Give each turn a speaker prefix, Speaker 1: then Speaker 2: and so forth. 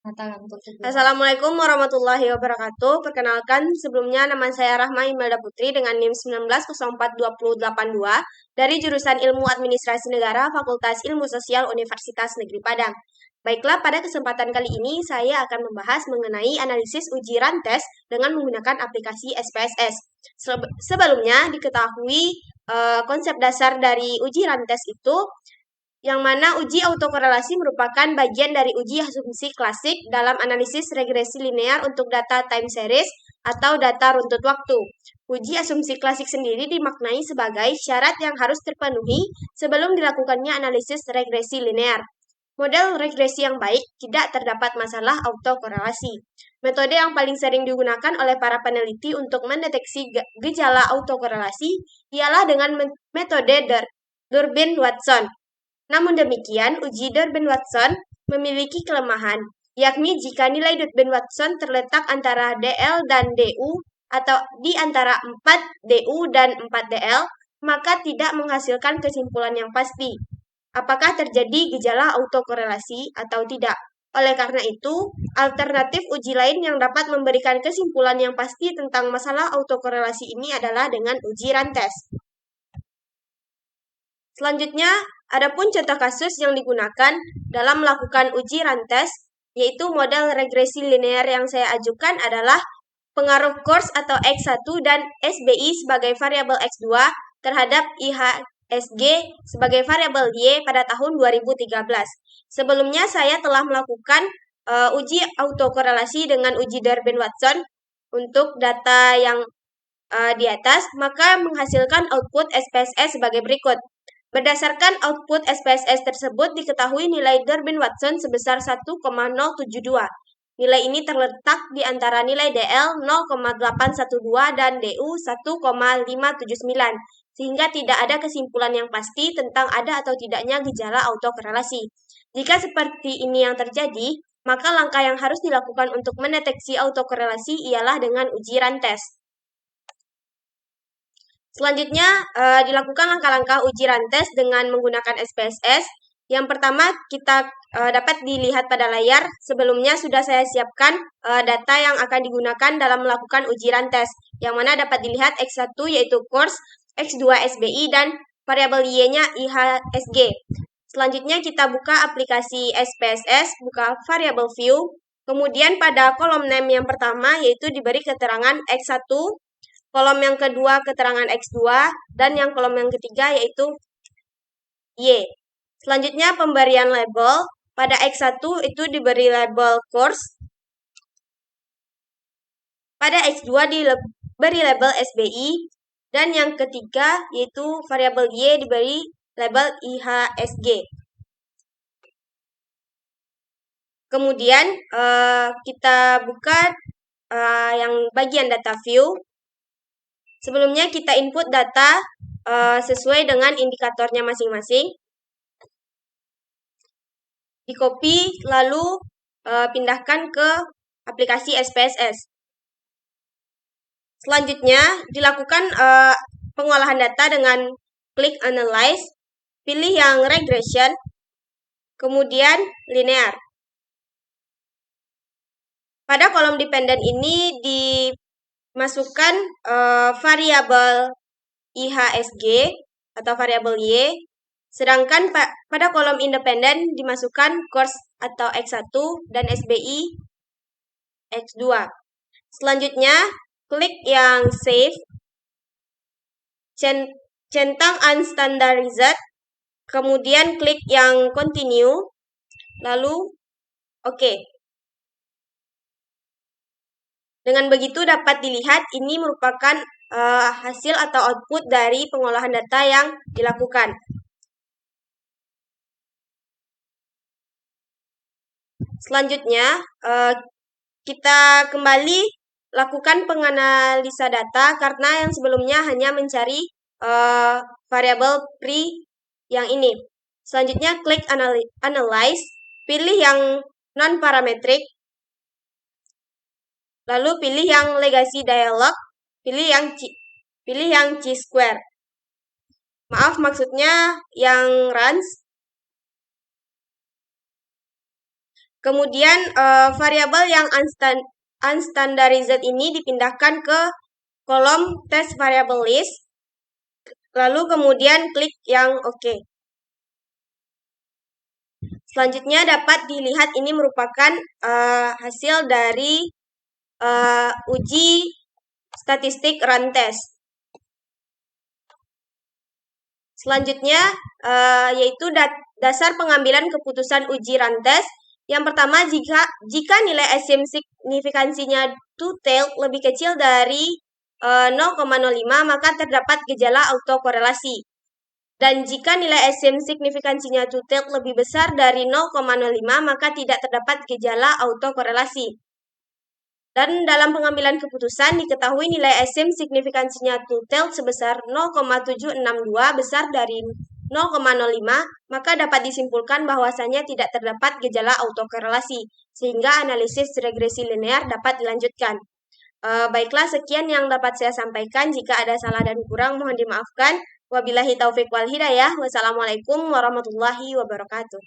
Speaker 1: Assalamualaikum warahmatullahi wabarakatuh. Perkenalkan, sebelumnya nama saya Rahma Imelda Putri dengan NIM 19042082 dari jurusan Ilmu Administrasi Negara Fakultas Ilmu Sosial Universitas Negeri Padang. Baiklah, pada kesempatan kali ini saya akan membahas mengenai analisis uji rantes dengan menggunakan aplikasi SPSS. Sebelumnya diketahui konsep dasar dari uji rantes itu, yang mana uji autokorelasi merupakan bagian dari uji asumsi klasik dalam analisis regresi linear untuk data time series atau data runtut waktu. Uji asumsi klasik sendiri dimaknai sebagai syarat yang harus terpenuhi sebelum dilakukannya analisis regresi linear. Model regresi yang baik tidak terdapat masalah autokorelasi. Metode yang paling sering digunakan oleh para peneliti untuk mendeteksi gejala autokorelasi ialah dengan metode Durbin-Watson. Namun demikian, uji Durbin-Watson memiliki kelemahan, yakni jika nilai Durbin-Watson terletak antara DL dan DU atau di antara 4 DU dan 4 DL, maka tidak menghasilkan kesimpulan yang pasti. Apakah terjadi gejala autokorelasi atau tidak? Oleh karena itu, alternatif uji lain yang dapat memberikan kesimpulan yang pasti tentang masalah autokorelasi ini adalah dengan uji rantes. Selanjutnya, adapun contoh kasus yang digunakan dalam melakukan uji rantes, yaitu model regresi linear yang saya ajukan adalah pengaruh course atau X1 dan SBI sebagai variabel X2 terhadap IHSG sebagai variabel Y pada tahun 2013. Sebelumnya saya telah melakukan uji autokorelasi dengan uji Durbin-Watson untuk data yang di atas, maka menghasilkan output SPSS sebagai berikut. Berdasarkan output SPSS tersebut, diketahui nilai Durbin-Watson sebesar 1,072. Nilai ini terletak di antara nilai DL 0,812 dan DU 1,579, sehingga tidak ada kesimpulan yang pasti tentang ada atau tidaknya gejala autokorelasi. Jika seperti ini yang terjadi, maka langkah yang harus dilakukan untuk mendeteksi autokorelasi ialah dengan uji rantes. Selanjutnya, dilakukan langkah-langkah uji rantes dengan menggunakan SPSS. Yang pertama, kita dapat dilihat pada layar. Sebelumnya sudah saya siapkan data yang akan digunakan dalam melakukan uji rantes, yang mana dapat dilihat X1 yaitu course, X2 SBI, dan variabel Y-nya IHSG. Selanjutnya, kita buka aplikasi SPSS, buka variabel view. Kemudian pada kolom name yang pertama, yaitu diberi keterangan X1, kolom yang kedua keterangan X2, dan yang kolom yang ketiga yaitu Y. Selanjutnya pemberian label, pada X1 itu diberi label course, pada X2 diberi label SBI, dan yang ketiga yaitu variabel Y diberi label IHSG. Kemudian kita buka yang bagian data view. Sebelumnya kita input data sesuai dengan indikatornya masing-masing. Di copy lalu pindahkan ke aplikasi SPSS. Selanjutnya dilakukan pengolahan data dengan klik analyze, pilih yang regression, kemudian linear. Pada kolom dependent ini dimasukkan variabel IHSG atau variabel Y, sedangkan pada kolom independen dimasukkan course atau X1 dan SBI X2. Selanjutnya, klik yang save, centang unstandarized, kemudian klik yang continue, lalu oke. Dengan begitu dapat dilihat ini merupakan hasil atau output dari pengolahan data yang dilakukan. Selanjutnya, kita kembali lakukan penganalisa data karena yang sebelumnya hanya mencari variabel pre yang ini. Selanjutnya, klik analyze, pilih yang non-parametric, lalu pilih yang legacy dialog, pilih yang chi-square. Maaf, maksudnya yang runs. Kemudian variabel yang unstandarized ini dipindahkan ke kolom test variable list. Lalu kemudian klik yang OK. Selanjutnya dapat dilihat ini merupakan hasil dari uji statistik run test. Selanjutnya yaitu dasar pengambilan keputusan uji run test. Yang pertama, jika nilai SM signifikansinya two-tailed lebih kecil dari 0,05 maka terdapat gejala autokorelasi. Dan jika nilai SM signifikansinya two-tailed lebih besar dari 0,05 maka tidak terdapat gejala autokorelasi. Dan dalam pengambilan keputusan diketahui nilai SM signifikansinya two-tailed sebesar 0,762 besar dari 0,05 maka dapat disimpulkan bahwasanya tidak terdapat gejala autokorelasi sehingga analisis regresi linear dapat dilanjutkan. Baiklah, sekian yang dapat saya sampaikan. Jika ada salah dan kurang mohon dimaafkan. Wabillahi taufiq wal hidayah. Wassalamualaikum warahmatullahi wabarakatuh.